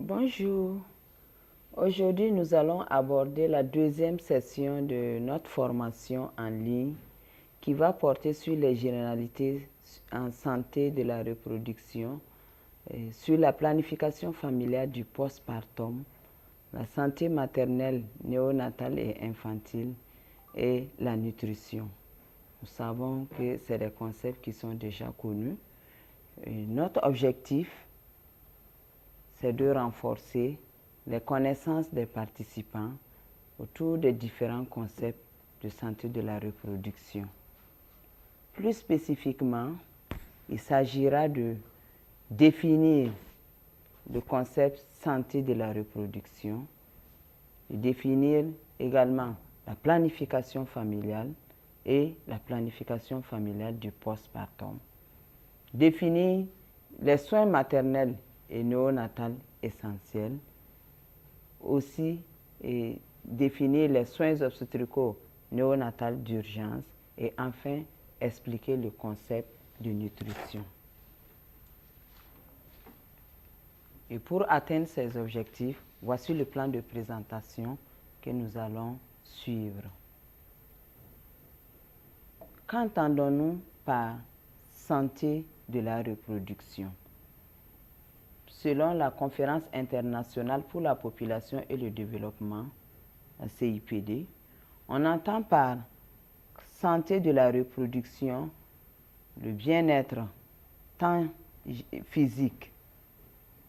Bonjour. Aujourd'hui, nous allons aborder la deuxième session de notre formation en ligne qui va porter sur les généralités en santé de la reproduction, sur la planification familiale du postpartum, la santé maternelle, néonatale et infantile et la nutrition. Nous savons que c'est des concepts qui sont déjà connus. Et notre objectif, c'est de renforcer les connaissances des participants autour des différents concepts de santé de la reproduction. Plus spécifiquement, il s'agira de définir le concept santé de la reproduction, de définir également la planification familiale et la planification familiale du postpartum, définir les soins maternels et néonatales essentiels, aussi définir les soins obstétricaux néonatales d'urgence et enfin expliquer le concept de nutrition. Et pour atteindre ces objectifs, voici le plan de présentation que nous allons suivre. Qu'entendons-nous par santé de la reproduction? Selon la Conférence internationale pour la population et le développement, la CIPD, on entend par santé de la reproduction le bien-être tant physique,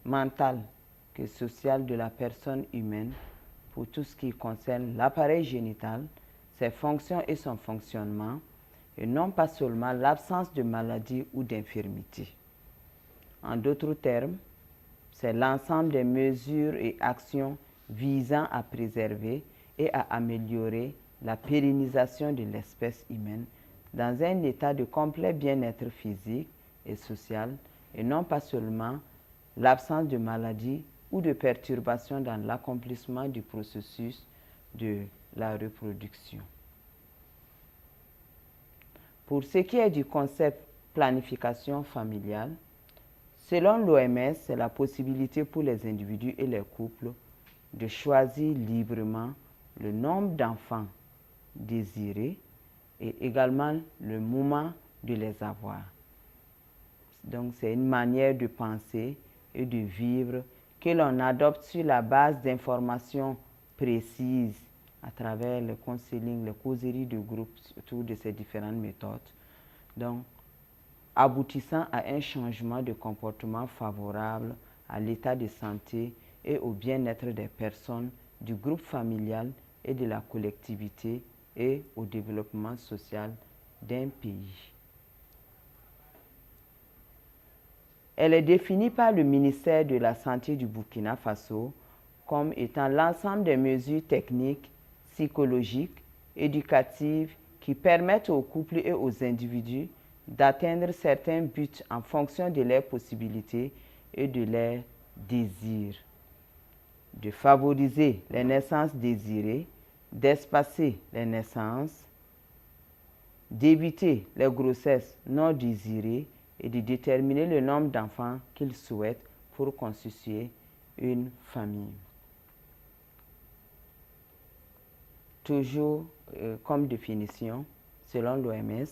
mental que social de la personne humaine pour tout ce qui concerne l'appareil génital, ses fonctions et son fonctionnement, et non pas seulement l'absence de maladie ou d'infirmité. En d'autres termes, c'est l'ensemble des mesures et actions visant à préserver et à améliorer la pérennisation de l'espèce humaine dans un état de complet bien-être physique et social et non pas seulement l'absence de maladie ou de perturbations dans l'accomplissement du processus de la reproduction. Pour ce qui est du concept planification familiale, selon l'OMS, c'est la possibilité pour les individus et les couples de choisir librement le nombre d'enfants désirés et également le moment de les avoir. Donc, c'est une manière de penser et de vivre que l'on adopte sur la base d'informations précises à travers le counseling, les causeries de groupe autour de ces différentes méthodes. Donc, aboutissant à un changement de comportement favorable à l'état de santé et au bien-être des personnes, du groupe familial et de la collectivité et au développement social d'un pays. Elle est définie par le ministère de la Santé du Burkina Faso comme étant l'ensemble des mesures techniques, psychologiques, éducatives qui permettent aux couples et aux individus d'atteindre certains buts en fonction de leurs possibilités et de leurs désirs, de favoriser les naissances désirées, d'espacer les naissances, d'éviter les grossesses non désirées et de déterminer le nombre d'enfants qu'ils souhaitent pour constituer une famille. Toujours comme définition, selon l'OMS,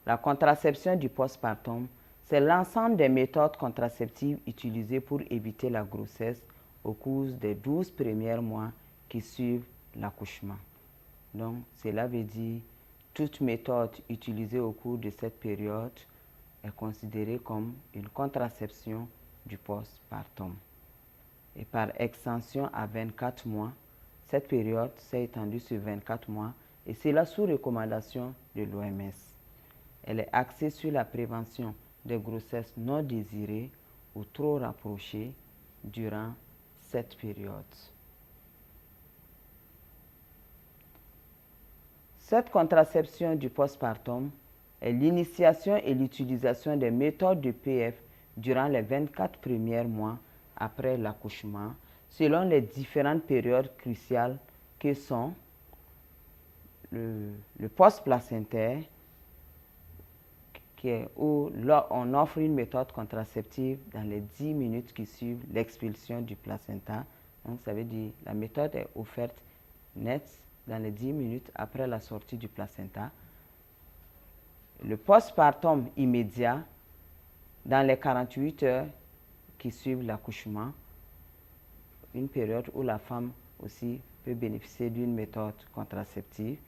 la contraception du postpartum, c'est l'ensemble des méthodes contraceptives utilisées pour éviter la grossesse au cours des 12 premiers mois qui suivent l'accouchement. Donc, cela veut dire toute méthode utilisée au cours de cette période est considérée comme une contraception du postpartum. Et par extension à 24 mois, cette période s'est étendue sur 24 mois et cela sous recommandation de l'OMS. Elle est axée sur la prévention des grossesses non désirées ou trop rapprochées durant cette période. Cette contraception du postpartum est l'initiation et l'utilisation des méthodes de PF durant les 24 premiers mois après l'accouchement, selon les différentes périodes cruciales que sont le post-placentaire, où là, on offre une méthode contraceptive dans les 10 minutes qui suivent l'expulsion du placenta. Donc, ça veut dire que la méthode est offerte nette dans les 10 minutes après la sortie du placenta. Le postpartum immédiat dans les 48 heures qui suivent l'accouchement, une période où la femme aussi peut bénéficier d'une méthode contraceptive.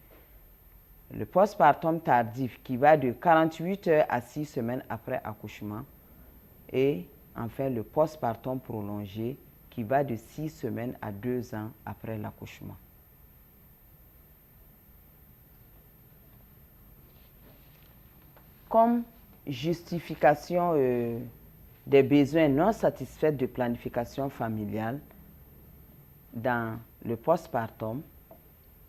Le postpartum tardif qui va de 48 heures à 6 semaines après accouchement. Et enfin le postpartum prolongé qui va de 6 semaines à 2 ans après l'accouchement. Comme justification des besoins non satisfaits de planification familiale dans le postpartum,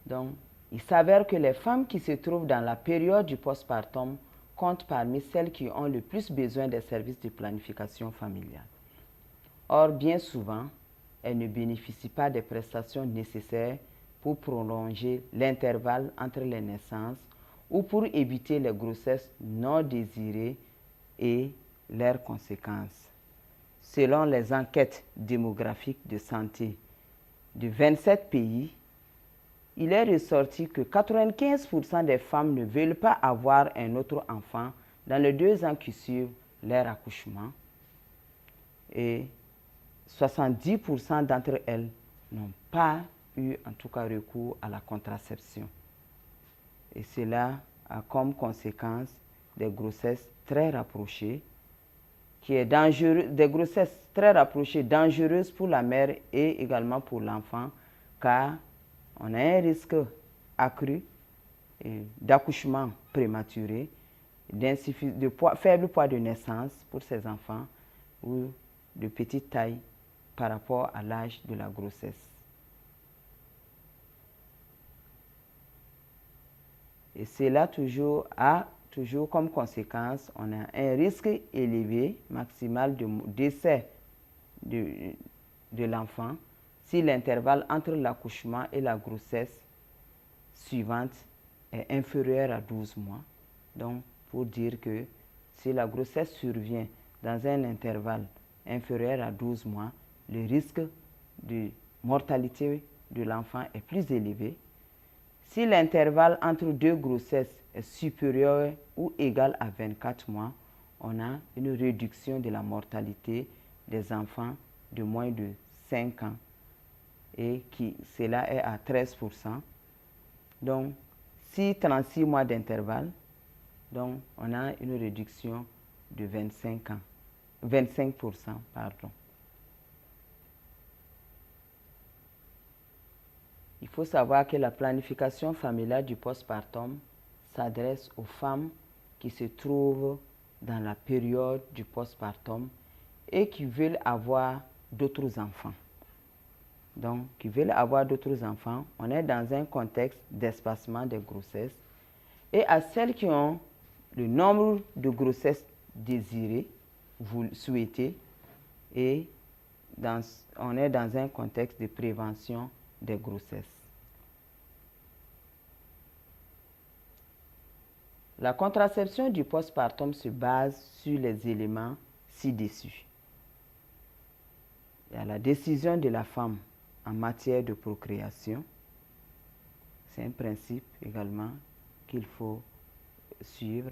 donc il s'avère que les femmes qui se trouvent dans la période du postpartum comptent parmi celles qui ont le plus besoin des services de planification familiale. Or, bien souvent, elles ne bénéficient pas des prestations nécessaires pour prolonger l'intervalle entre les naissances ou pour éviter les grossesses non désirées et leurs conséquences. Selon les enquêtes démographiques de santé de 27 pays, il est ressorti que 95% des femmes ne veulent pas avoir un autre enfant dans les 2 ans qui suivent leur accouchement et 70% d'entre elles n'ont pas eu en tout cas recours à la contraception. Et cela a comme conséquence des grossesses très rapprochées, des grossesses très rapprochées dangereuses pour la mère et également pour l'enfant, car on a un risque accru d'accouchement prématuré, de faible poids de naissance pour ces enfants ou de petite taille par rapport à l'âge de la grossesse. Et cela a toujours comme conséquence, on a un risque élevé, maximal de décès de l'enfant si l'intervalle entre l'accouchement et la grossesse suivante est inférieur à 12 mois. Donc, pour dire que si la grossesse survient dans un intervalle inférieur à 12 mois, le risque de mortalité de l'enfant est plus élevé. Si l'intervalle entre 2 grossesses est supérieur ou égal à 24 mois, on a une réduction de la mortalité des enfants de moins de 5 ans et cela est à 13%. Donc, si 36 mois d'intervalle, donc on a une réduction de 25%. Il faut savoir que la planification familiale du postpartum s'adresse aux femmes qui se trouvent dans la période du postpartum et qui veulent avoir d'autres enfants. Donc, qui veulent avoir d'autres enfants, on est dans un contexte d'espacement des grossesses. Et à celles qui ont le nombre de grossesses désirées, souhaitées, et on est dans un contexte de prévention des grossesses. La contraception du postpartum se base sur les éléments ci-dessus. Il y a la décision de la femme en matière de procréation. C'est un principe également qu'il faut suivre.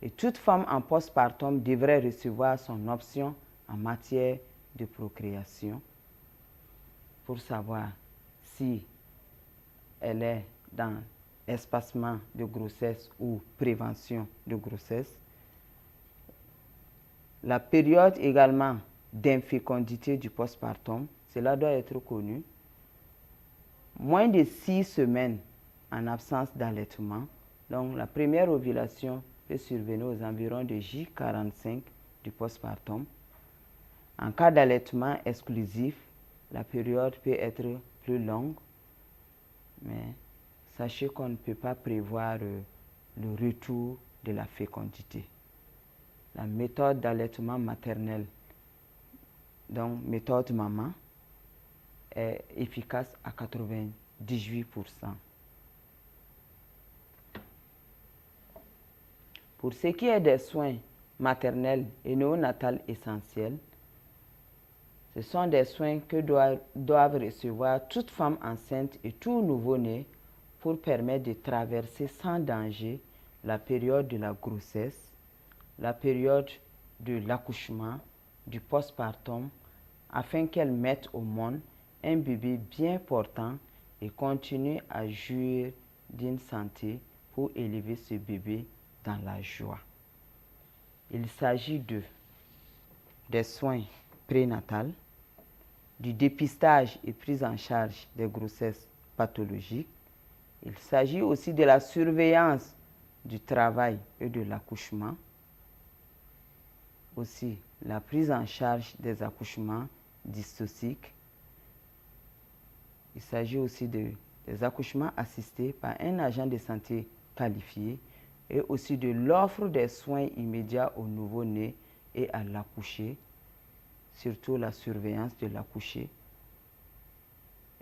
Et toute femme en postpartum devrait recevoir son option en matière de procréation pour savoir si elle est dans espacement de grossesse ou prévention de grossesse. La période également d'infécondité du postpartum, cela doit être connu. Moins de 6 semaines en absence d'allaitement. Donc la première ovulation peut survenir aux environs de J45 du postpartum. En cas d'allaitement exclusif, la période peut être plus longue, mais sachez qu'on ne peut pas prévoir le retour de la fécondité. La méthode d'allaitement maternel, donc méthode maman, est efficace à 98%. Pour ce qui est des soins maternels et néonatals essentiels, ce sont des soins que doivent recevoir toute femme enceinte et tout nouveau-né pour permettre de traverser sans danger la période de la grossesse, la période de l'accouchement, du postpartum, afin qu'elle mette au monde un bébé bien portant et continue à jouir d'une santé pour élever ce bébé dans la joie. Il s'agit des soins prénatals, du dépistage et prise en charge des grossesses pathologiques. Il s'agit aussi de la surveillance du travail et de l'accouchement. Aussi, la prise en charge des accouchements dystociques. Il s'agit aussi des accouchements assistés par un agent de santé qualifié et aussi de l'offre des soins immédiats au nouveau-né et à l'accouché, surtout la surveillance de l'accouché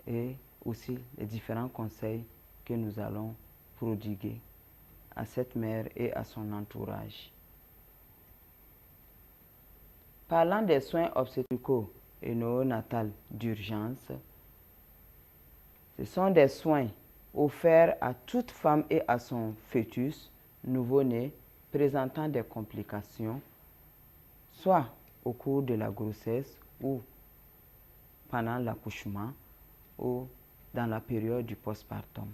et aussi les différents conseils que nous allons prodiguer à cette mère et à son entourage. Parlant des soins obstétricaux et néonatals d'urgence, ce sont des soins offerts à toute femme et à son fœtus nouveau-né présentant des complications, soit au cours de la grossesse ou pendant l'accouchement ou dans la période du postpartum.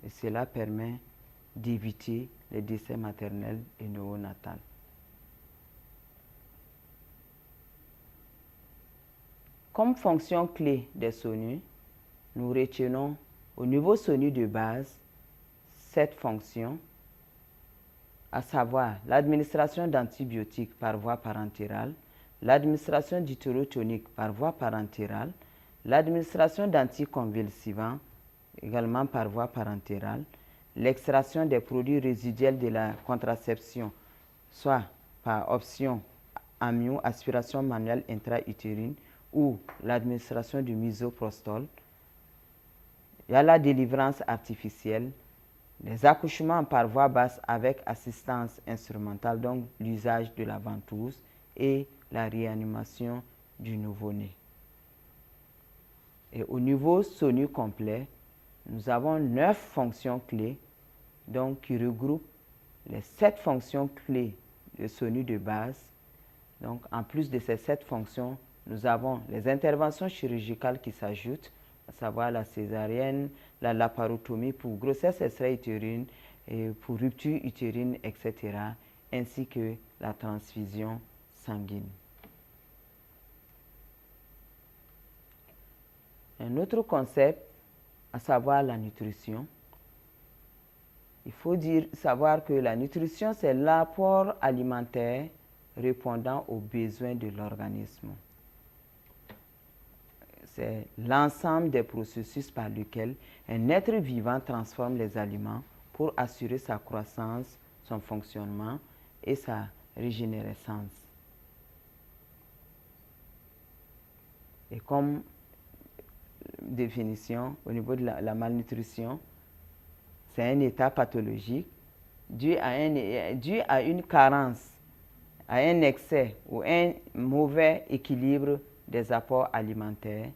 Et cela permet d'éviter les décès maternels et néonatals. Comme fonction clé des SONU, nous retenons au niveau SONU de base cette fonction, à savoir l'administration d'antibiotiques par voie parentérale, l'administration d'utérotonique par voie parentérale, l'administration d'anticonvulsivants également par voie parentérale, l'extraction des produits résiduels de la contraception, soit par option amio, aspiration manuelle intra-utérine, ou l'administration du misoprostol. Il y a la délivrance artificielle, les accouchements par voie basse avec assistance instrumentale, donc l'usage de la ventouse et la réanimation du nouveau-né. Et au niveau SONU complet, nous avons 9 fonctions clés donc, qui regroupent les 7 fonctions clés de SONU de base. Donc, en plus de ces 7 fonctions, nous avons les interventions chirurgicales qui s'ajoutent, à savoir la césarienne, la laparotomie pour grossesse extra-utérine, et pour rupture utérine, etc., ainsi que la transfusion sanguine. Un autre concept, à savoir la nutrition. Il faut savoir que la nutrition, c'est l'apport alimentaire répondant aux besoins de l'organisme. C'est l'ensemble des processus par lesquels un être vivant transforme les aliments pour assurer sa croissance, son fonctionnement et sa régénérescence. Et comme définition, au niveau de la malnutrition, c'est un état pathologique dû à une carence, à un excès ou un mauvais équilibre des apports alimentaires.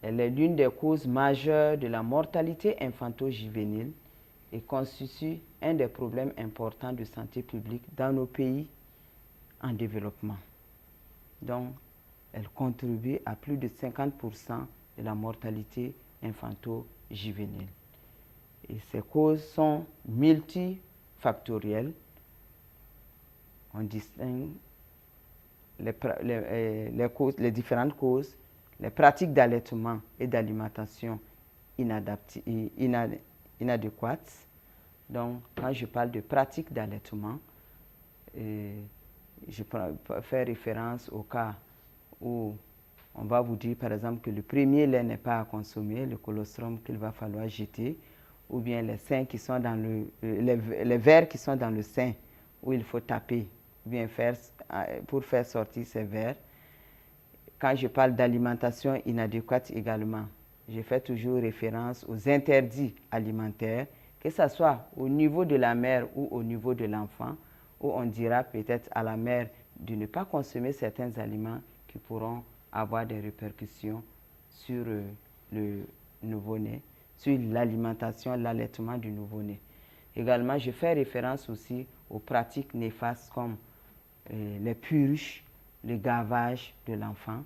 Elle est l'une des causes majeures de la mortalité infanto-juvénile et constitue un des problèmes importants de santé publique dans nos pays en développement. Donc, elle contribue à plus de 50% de la mortalité infanto-juvénile. Et ces causes sont multifactorielles. On distingue les différentes causes, les pratiques d'allaitement et d'alimentation inadéquates. Donc, quand je parle de pratiques d'allaitement, je fais référence au cas où on va vous dire, par exemple, que le premier lait n'est pas à consommer, le colostrum qu'il va falloir jeter, ou bien les seins qui sont dans les vers qui sont dans le sein, où il faut taper, ou bien pour faire sortir ces vers. Quand je parle d'alimentation inadéquate également, je fais toujours référence aux interdits alimentaires que ce soit au niveau de la mère ou au niveau de l'enfant, où on dira peut-être à la mère de ne pas consommer certains aliments qui pourront avoir des répercussions sur le nouveau-né, sur l'alimentation, l'allaitement du nouveau-né. Également, je fais référence aussi aux pratiques néfastes comme les purges, le gavage de l'enfant.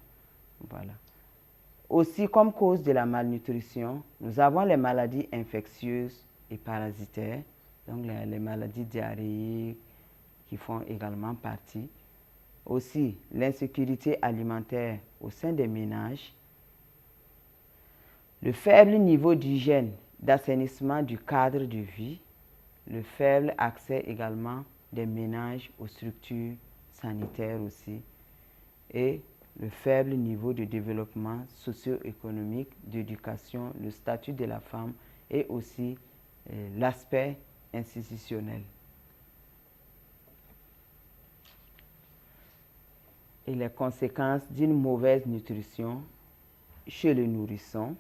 Voilà. Aussi, comme cause de la malnutrition, nous avons les maladies infectieuses et parasitaires, donc les maladies diarrhéiques qui font également partie. Aussi, l'insécurité alimentaire au sein des ménages, le faible niveau d'hygiène, d'assainissement du cadre de vie, le faible accès également des ménages aux structures sanitaires aussi, et le faible niveau de développement socio-économique, d'éducation, le statut de la femme et aussi l'aspect institutionnel. Et les conséquences d'une mauvaise nutrition chez le nourrisson,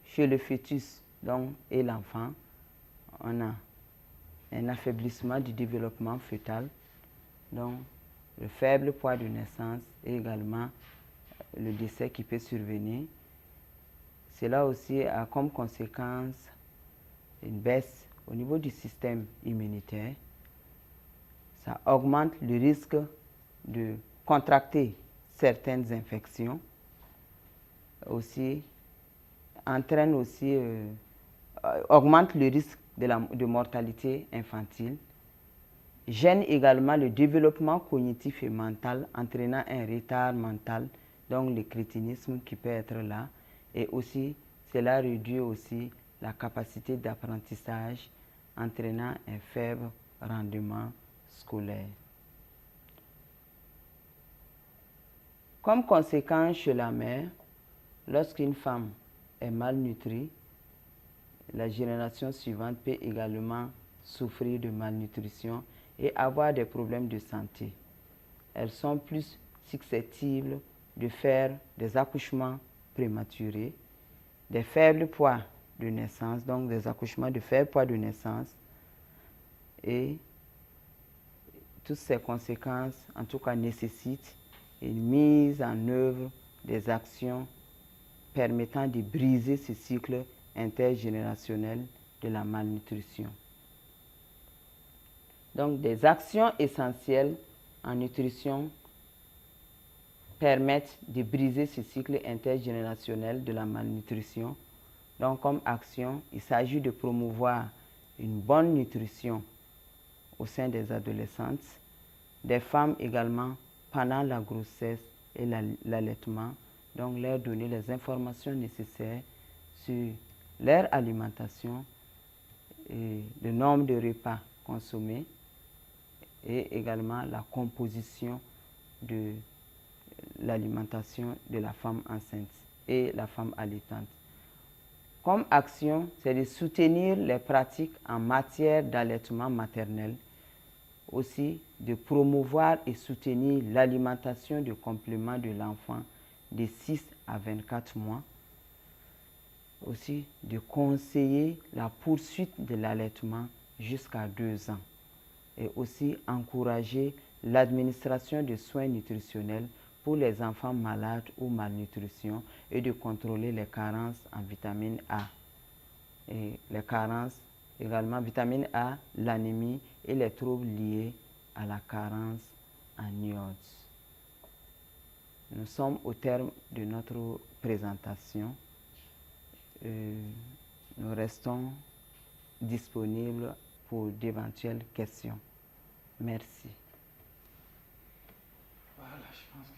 chez le fœtus donc, et l'enfant, on a un affaiblissement du développement fœtal, donc le faible poids de naissance et également le décès qui peut survenir. Cela aussi a comme conséquence une baisse au niveau du système immunitaire. Ça augmente le risque de contracter certaines infections. Aussi, entraîne aussi, augmente le risque de mortalité infantile. Gêne également le développement cognitif et mental, entraînant un retard mental, donc le crétinisme qui peut être là. Et aussi, cela réduit aussi la capacité d'apprentissage, entraînant un faible rendement scolaire. Comme conséquence chez la mère, lorsqu'une femme est malnutrie, la génération suivante peut également souffrir de malnutrition et avoir des problèmes de santé. Elles sont plus susceptibles de faire des accouchements prématurés, des faibles poids de naissance, donc des accouchements de faible poids de naissance, et toutes ces conséquences, en tout cas, nécessitent une mise en œuvre des actions permettant de briser ce cycle intergénérationnel de la malnutrition. Donc, des actions essentielles en nutrition permettent de briser ce cycle intergénérationnel de la malnutrition. Donc, comme action, il s'agit de promouvoir une bonne nutrition au sein des adolescentes, des femmes également pendant la grossesse et l'allaitement, donc leur donner les informations nécessaires sur leur alimentation et le nombre de repas consommés et également la composition de l'alimentation de la femme enceinte et la femme allaitante. Comme action, c'est de soutenir les pratiques en matière d'allaitement maternel, aussi de promouvoir et soutenir l'alimentation de compléments de l'enfant de 6 à 24 mois, aussi de conseiller la poursuite de l'allaitement jusqu'à 2 ans et aussi encourager l'administration de soins nutritionnels pour les enfants malades ou malnutrition et de contrôler les carences en vitamine A. Et les carences également, vitamine A, l'anémie et les troubles liés à la carence en iode. Nous sommes au terme de notre présentation. Nous restons disponibles pour d'éventuelles questions. Merci. Voilà, je pense que